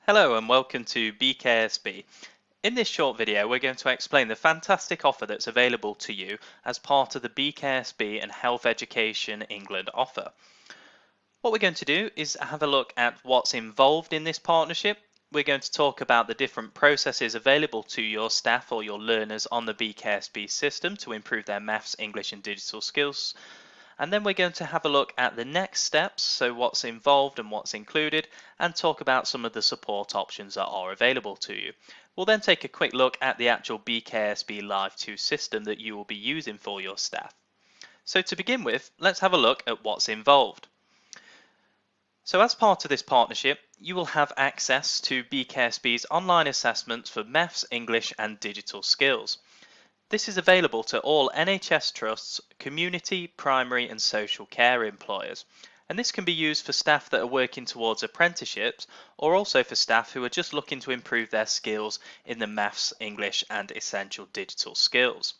Hello and welcome to bksb. In this short video we're going to explain the fantastic offer that's available to you as part of the bksb and Health Education England offer. What we're going to do is have a look at what's involved in this partnership. We're going to talk about the different processes available to your staff or your learners on the bksb system to improve their maths, English and digital skills. And then we're going to have a look at the next steps, so what's involved and what's included, and talk about some of the support options that are available to you. We'll then take a quick look at the actual bksb Live 2 system that you will be using for your staff. So to begin with, let's have a look at what's involved. So as part of this partnership, you will have access to bksb's online assessments for maths, English and digital skills. This is available to all NHS trusts, community, primary and social care employers, and this can be used for staff that are working towards apprenticeships or also for staff who are just looking to improve their skills in the maths, English and essential digital skills.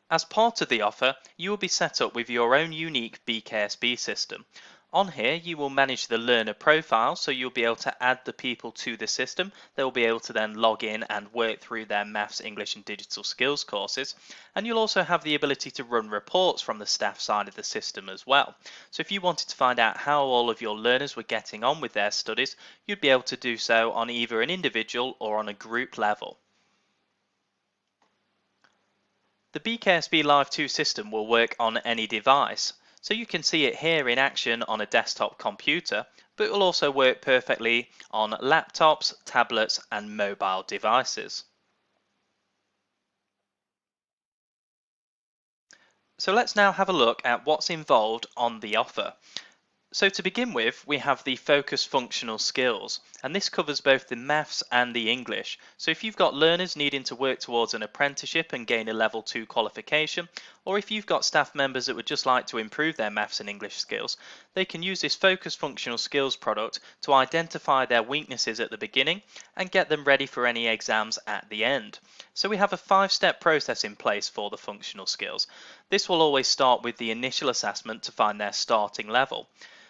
As part of the offer, you will be set up with your own unique bksb system. On here, you will manage the learner profile, so you'll be able to add the people to the system. They'll be able to then log in and work through their maths, English and digital skills courses. And you'll also have the ability to run reports from the staff side of the system as well. So if you wanted to find out how all of your learners were getting on with their studies, you'd be able to do so on either an individual or on a group level. The bksb Live 2 system will work on any device, so you can see it here in action on a desktop computer, but it will also work perfectly on laptops, tablets and mobile devices. So let's now have a look at what's involved on the offer. So to begin with, we have the focus functional skills, and this covers both the maths and the English. So if you've got learners needing to work towards an apprenticeship and gain a level 2 qualification, or if you've got staff members that would just like to improve their maths and English skills, they can use this focus functional skills product to identify their weaknesses at the beginning and get them ready for any exams at the end. So we have a 5-step process in place for the functional skills. This will always start with the initial assessment to find their starting level.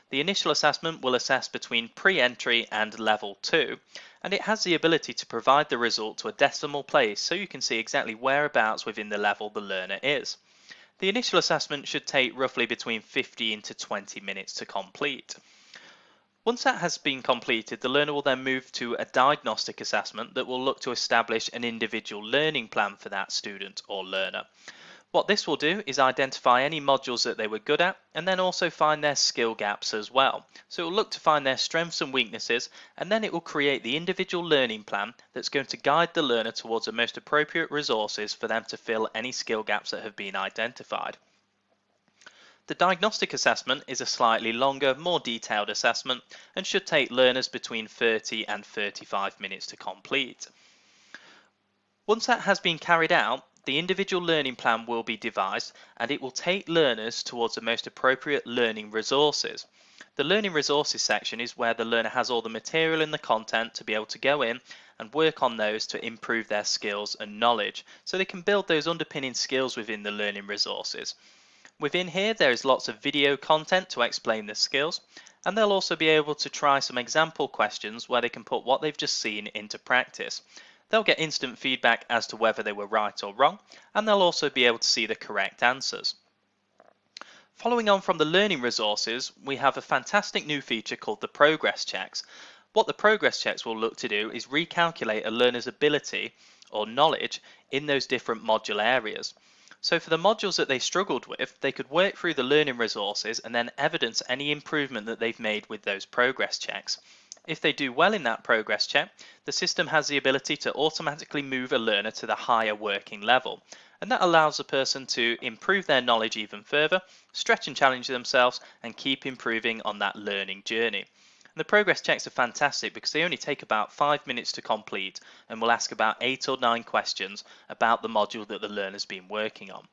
The initial assessment will assess between pre-entry and level 2, and it has the ability to provide the result to a decimal place so you can see exactly whereabouts within the level the learner is. The initial assessment should take roughly between 15 to 20 minutes to complete. Once that has been completed, the learner will then move to a diagnostic assessment that will look to establish an individual learning plan for that student or learner. What this will do is identify any modules that they were good at and then also find their skill gaps as well. So it will look to find their strengths and weaknesses, and then it will create the individual learning plan that's going to guide the learner towards the most appropriate resources for them to fill any skill gaps that have been identified. The diagnostic assessment is a slightly longer, more detailed assessment and should take learners between 30 and 35 minutes to complete. Once that has been carried out, the individual learning plan will be devised and it will take learners towards the most appropriate learning resources. The learning resources section is where the learner has all the material and the content to be able to go in and work on those to improve their skills and knowledge, so they can build those underpinning skills within the learning resources. Within here there is lots of video content to explain the skills, and they'll also be able to try some example questions where they can put what they've just seen into practice. They'll get instant feedback as to whether they were right or wrong, and they'll also be able to see the correct answers. Following on from the learning resources, we have a fantastic new feature called the progress checks. What the progress checks will look to do is recalculate a learner's ability or knowledge in those different module areas. So for the modules that they struggled with, they could work through the learning resources and then evidence any improvement that they've made with those progress checks. If they do well in that progress check, the system has the ability to automatically move a learner to the higher working level, and that allows the person to improve their knowledge even further, stretch and challenge themselves, and keep improving on that learning journey. And the progress checks are fantastic because they only take about 5 minutes to complete and will ask about 8 or 9 questions about the module that the learner's been working on.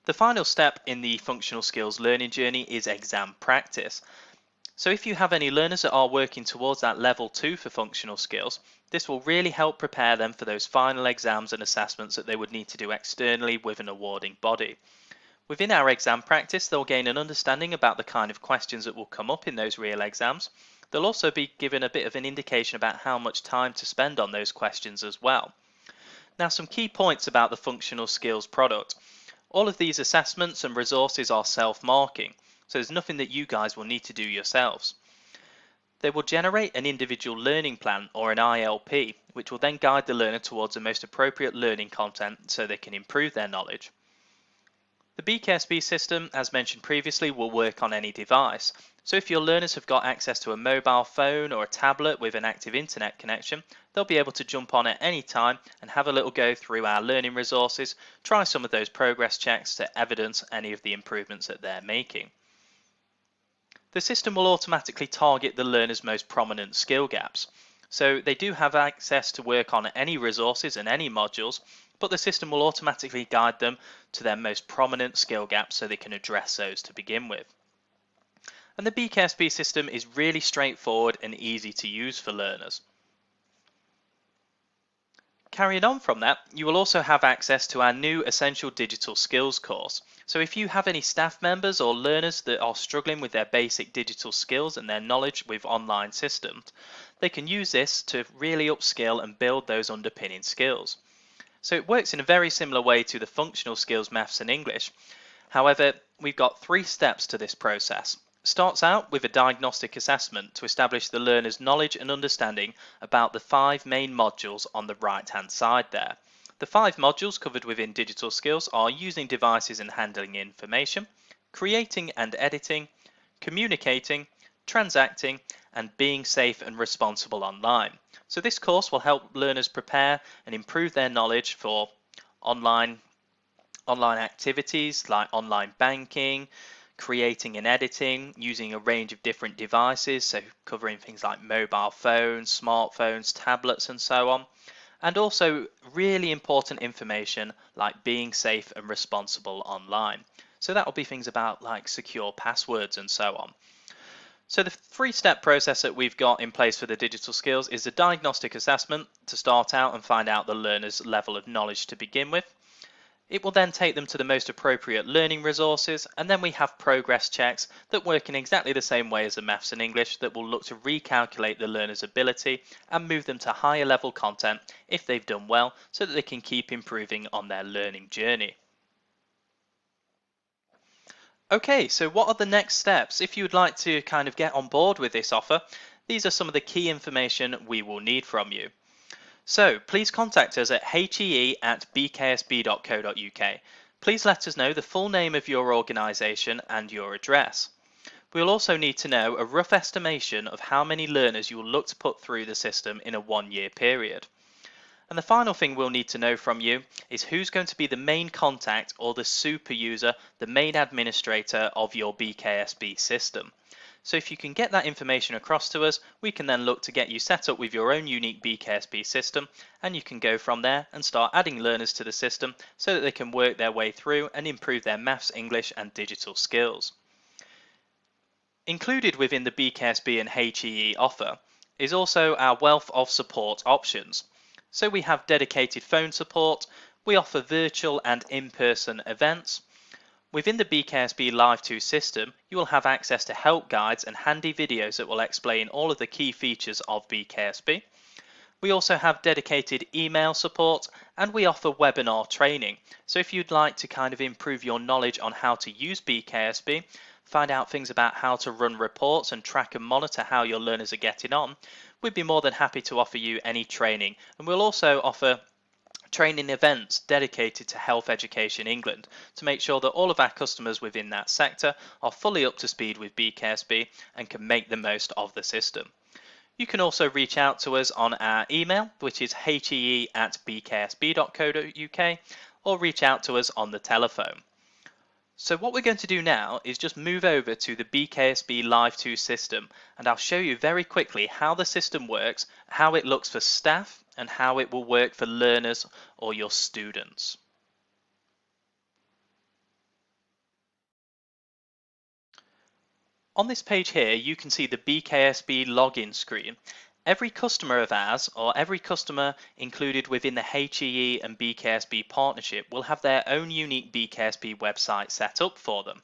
The final step in the functional skills learning journey is exam practice. So if you have any learners that are working towards that level 2 for functional skills, this will really help prepare them for those final exams and assessments that they would need to do externally with an awarding body. Within our exam practice, they'll gain an understanding about the kind of questions that will come up in those real exams. They'll also be given a bit of an indication about how much time to spend on those questions as well. Now, some key points about the functional skills product. All of these assessments and resources are self-marking, so there's nothing that you guys will need to do yourselves. They will generate an individual learning plan or an ILP, which will then guide the learner towards the most appropriate learning content so they can improve their knowledge. The bksb system, as mentioned previously, will work on any device. So if your learners have got access to a mobile phone or a tablet with an active internet connection, they'll be able to jump on at any time and have a little go through our learning resources, try some of those progress checks to evidence any of the improvements that they're making. The system will automatically target the learner's most prominent skill gaps. So they do have access to work on any resources and any modules, but the system will automatically guide them to their most prominent skill gaps so they can address those to begin with. And the bksb system is really straightforward and easy to use for learners. Carrying on from that, you will also have access to our new Essential Digital Skills course. So if you have any staff members or learners that are struggling with their basic digital skills and their knowledge with online systems, they can use this to really upskill and build those underpinning skills. So it works in a very similar way to the functional skills maths and English. However, we've got 3 steps to this process. It starts out with a diagnostic assessment to establish the learner's knowledge and understanding about the 5 main modules on the right hand side there. The 5 modules covered within digital skills are using devices and handling information, creating and editing, communicating, transacting, and being safe and responsible online. So this course will help learners prepare and improve their knowledge for online activities like online banking, creating and editing, using a range of different devices, so covering things like mobile phones, smartphones, tablets, and so on. And also really important information like being safe and responsible online. So that will be things about like secure passwords and so on. So the 3-step process that we've got in place for the digital skills is a diagnostic assessment to start out and find out the learner's level of knowledge to begin with. It will then take them to the most appropriate learning resources, and then we have progress checks that work in exactly the same way as the maths and English that will look to recalculate the learner's ability and move them to higher level content if they've done well so that they can keep improving on their learning journey. Okay, so what are the next steps? If you would like to kind of get on board with this offer, these are some of the key information we will need from you. So please contact us at HEE@bksb.co.uk. Please let us know the full name of your organisation and your address. We'll also need to know a rough estimation of how many learners you will look to put through the system in a 1-year period. And the final thing we'll need to know from you is who's going to be the main contact or the super user, the main administrator of your bksb system. So if you can get that information across to us, we can then look to get you set up with your own unique bksb system, and you can go from there and start adding learners to the system so that they can work their way through and improve their maths, English and digital skills. Included within the bksb and HEE offer is also our wealth of support options. So we have dedicated phone support, we offer virtual and in-person events. Within the bksb Live 2 system, you will have access to help guides and handy videos that will explain all of the key features of bksb. We also have dedicated email support, and we offer webinar training. So if you'd like to kind of improve your knowledge on how to use bksb, find out things about how to run reports and track and monitor how your learners are getting on, we'd be more than happy to offer you any training. And we'll also offer training events dedicated to Health Education England to make sure that all of our customers within that sector are fully up to speed with bksb and can make the most of the system. You can also reach out to us on our email, which is hee@bksb.co.uk, or reach out to us on the telephone. So what we're going to do now is just move over to the bksb Live 2 system, and I'll show you very quickly how the system works, how it looks for staff, and how it will work for learners or your students. On this page here, you can see the bksb login screen. Every customer of ours, or every customer included within the HEE and bksb partnership, will have their own unique bksb website set up for them.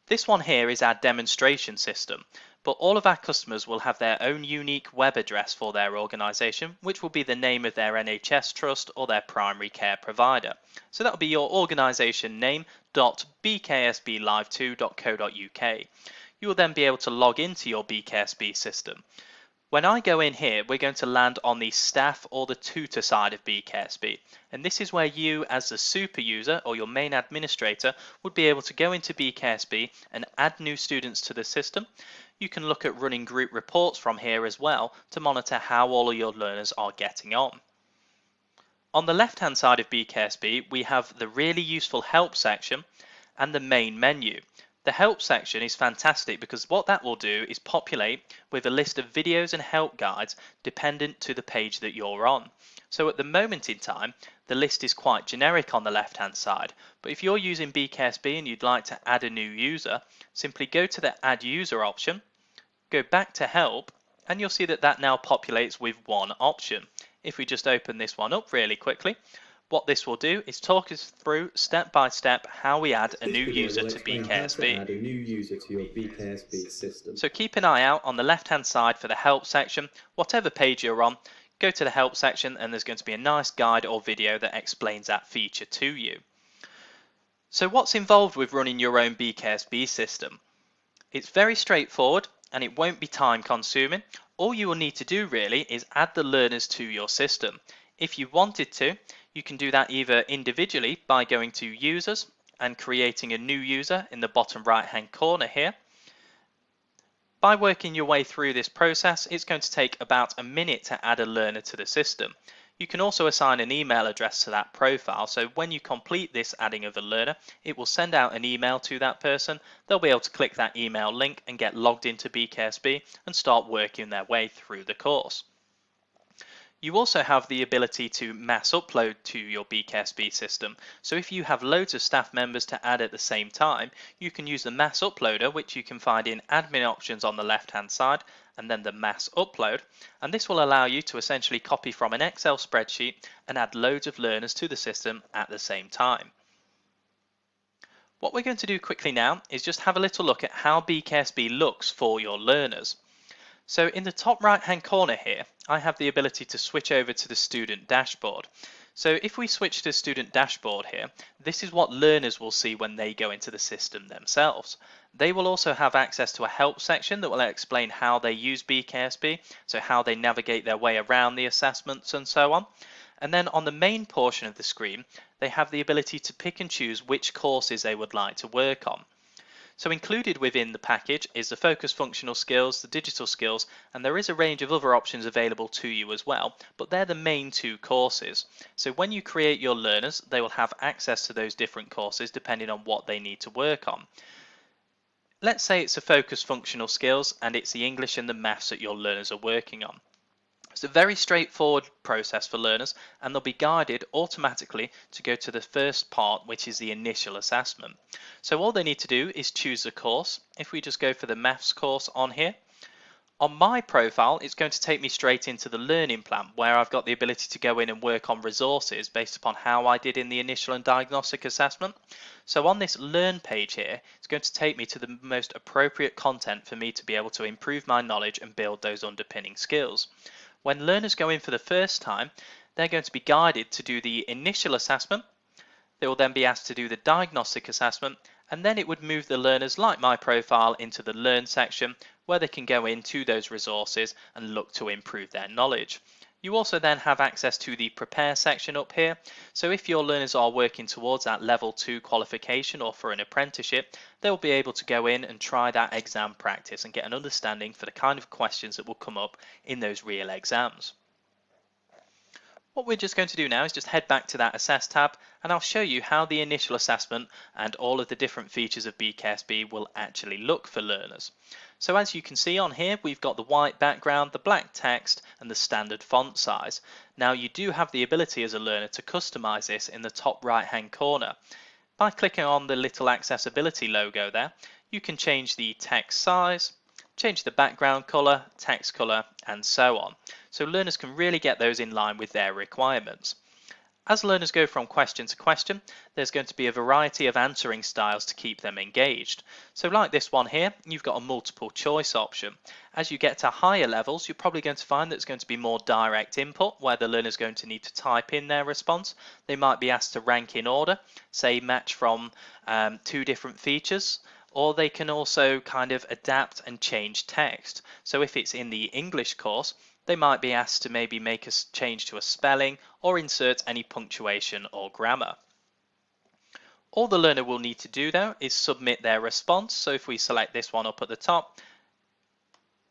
This one here is our demonstration system, but all of our customers will have their own unique web address for their organisation, which will be the name of their NHS trust or their primary care provider. So that will be your organisation name.bksblive2.co.uk. You will then be able to log into your bksb system. When I go in here, we're going to land on the staff or the tutor side of bksb, and this is where you as the super user or your main administrator would be able to go into bksb and add new students to the system. You can look at running group reports from here as well to monitor how all of your learners are getting on. On the left hand side of bksb, we have the really useful help section and the main menu. The help section is fantastic because what that will do is populate with a list of videos and help guides dependent to the page that you're on. So at the moment in time, the list is quite generic on the left hand side, but if you're using bksb and you'd like to add a new user, simply go to the add user option, go back to help, and you'll see that that now populates with one option. If we just open this one up really quickly, what this will do is talk us through step by step how we add a new user to bksb. Add a new user to your bksb system. So keep an eye out on the left hand side for the help section. Whatever page you're on, go to the help section and there's going to be a nice guide or video that explains that feature to you. So what's involved with running your own bksb system? It's very straightforward and it won't be time consuming. All you will need to do really is add the learners to your system. If you wanted to, you can do that either individually by going to users and creating a new user in the bottom right hand corner here. By working your way through this process, it's going to take about a minute to add a learner to the system. You can also assign an email address to that profile, so when you complete this adding of a learner, it will send out an email to that person. They'll be able to click that email link and get logged into bksb and start working their way through the course. You also have the ability to mass upload to your bksb system. So if you have loads of staff members to add at the same time, you can use the mass uploader, which you can find in admin options on the left hand side, and then the mass upload. And this will allow you to essentially copy from an Excel spreadsheet and add loads of learners to the system at the same time. What we're going to do quickly now is just have a little look at how bksb looks for your learners. So in the top right hand corner here, I have the ability to switch over to the student dashboard. So if we switch to student dashboard here, this is what learners will see when they go into the system themselves. They will also have access to a help section that will explain how they use bksb, so how they navigate their way around the assessments and so on. And then on the main portion of the screen, they have the ability to pick and choose which courses they would like to work on. So included within the package is the focus functional skills, the digital skills, and there is a range of other options available to you as well, but they're the main two courses. So when you create your learners, they will have access to those different courses depending on what they need to work on. Let's say it's a focus functional skills and it's the English and the maths that your learners are working on. It's a very straightforward process for learners and they'll be guided automatically to go to the first part, which is the initial assessment. So all they need to do is choose a course. If we just go for the maths course on here, on my profile it's going to take me straight into the learning plan where I've got the ability to go in and work on resources based upon how I did in the initial and diagnostic assessment. So on this learn page here, it's going to take me to the most appropriate content for me to be able to improve my knowledge and build those underpinning skills. When learners go in for the first time, they're going to be guided to do the initial assessment. They will then be asked to do the diagnostic assessment, and then it would move the learners, like my profile, into the learn section where they can go into those resources and look to improve their knowledge. You also then have access to the prepare section up here. So if your learners are working towards that level 2 qualification or for an apprenticeship, they'll be able to go in and try that exam practice and get an understanding for the kind of questions that will come up in those real exams. What we're just going to do now is just head back to that Assess tab and I'll show you how the initial assessment and all of the different features of bksb will actually look for learners. So as you can see on here, we've got the white background, the black text and the standard font size. Now you do have the ability as a learner to customize this in the top right hand corner. By clicking on the little accessibility logo there, you can change the text size, change the background color, text color, and so on. So learners can really get those in line with their requirements. As learners go from question to question, there's going to be a variety of answering styles to keep them engaged. So like this one here, you've got a multiple choice option. As you get to higher levels, you're probably going to find that it's going to be more direct input, where the learner's going to need to type in their response. They might be asked to rank in order, say match from two different features, or they can also kind of adapt and change text. So if it's in the English course, they might be asked to maybe make a change to a spelling or insert any punctuation or grammar. All the learner will need to do though is submit their response. So if we select this one up at the top,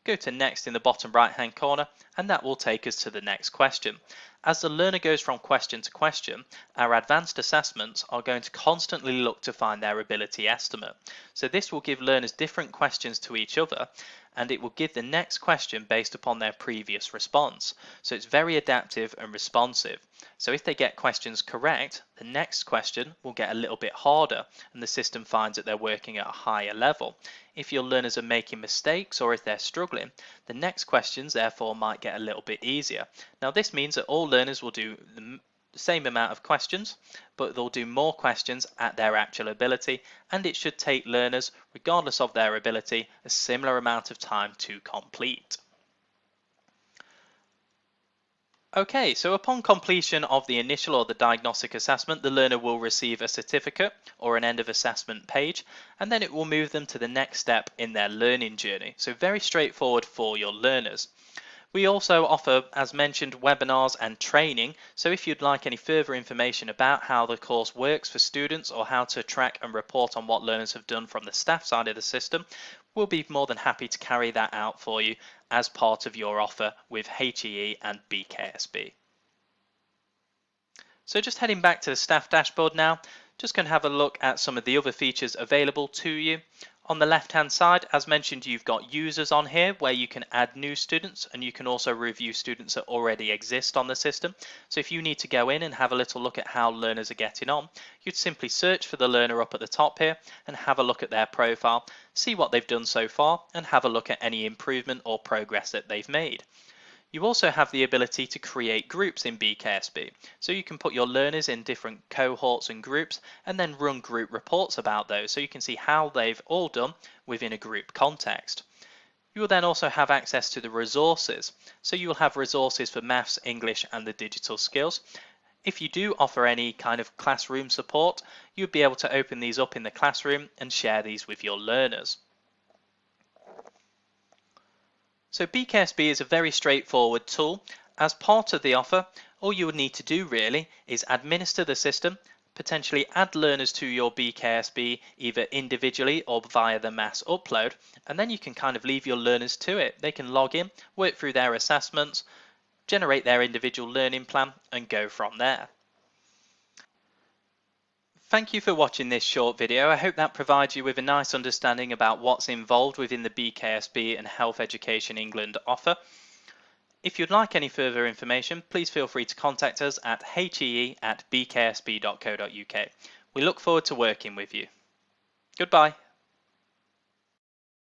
go to next in the bottom right hand corner, and that will take us to the next question. As the learner goes from question to question, our advanced assessments are going to constantly look to find their ability estimate. So this will give learners different questions to each other, and it will give the next question based upon their previous response. So it's very adaptive and responsive. So if they get questions correct, the next question will get a little bit harder, and the system finds that they're working at a higher level. If your learners are making mistakes or if they're struggling, the next questions therefore might get a little bit easier. Now this means that all learners will do the same amount of questions, but they'll do more questions at their actual ability, and it should take learners, regardless of their ability, a similar amount of time to complete. Okay, so upon completion of the initial or the diagnostic assessment, the learner will receive a certificate or an end of assessment page, and then it will move them to the next step in their learning journey. So very straightforward for your learners. We also offer, as mentioned, webinars and training. So if you'd like any further information about how the course works for students or how to track and report on what learners have done from the staff side of the system, we'll be more than happy to carry that out for you as part of your offer with HEE and bksb. So just heading back to the staff dashboard now, just going to have a look at some of the other features available to you. On the left hand side, as mentioned, you've got users on here where you can add new students, and you can also review students that already exist on the system. So if you need to go in and have a little look at how learners are getting on, you'd simply search for the learner up at the top here and have a look at their profile, see what they've done so far, and have a look at any improvement or progress that they've made. You also have the ability to create groups in bksb, so you can put your learners in different cohorts and groups and then run group reports about those, so you can see how they've all done within a group context. You will then also have access to the resources, so you will have resources for maths, English and the digital skills. If you do offer any kind of classroom support, you'll be able to open these up in the classroom and share these with your learners. So bksb is a very straightforward tool. As part of the offer, all you would need to do really is administer the system, potentially add learners to your bksb either individually or via the mass upload, and then you can kind of leave your learners to it. They can log in, work through their assessments, generate their individual learning plan and go from there. Thank you for watching this short video. I hope that provides you with a nice understanding about what's involved within the bksb and Health Education England offer. If you'd like any further information, please feel free to contact us at hee@bksb.co.uk. We look forward to working with you. Goodbye.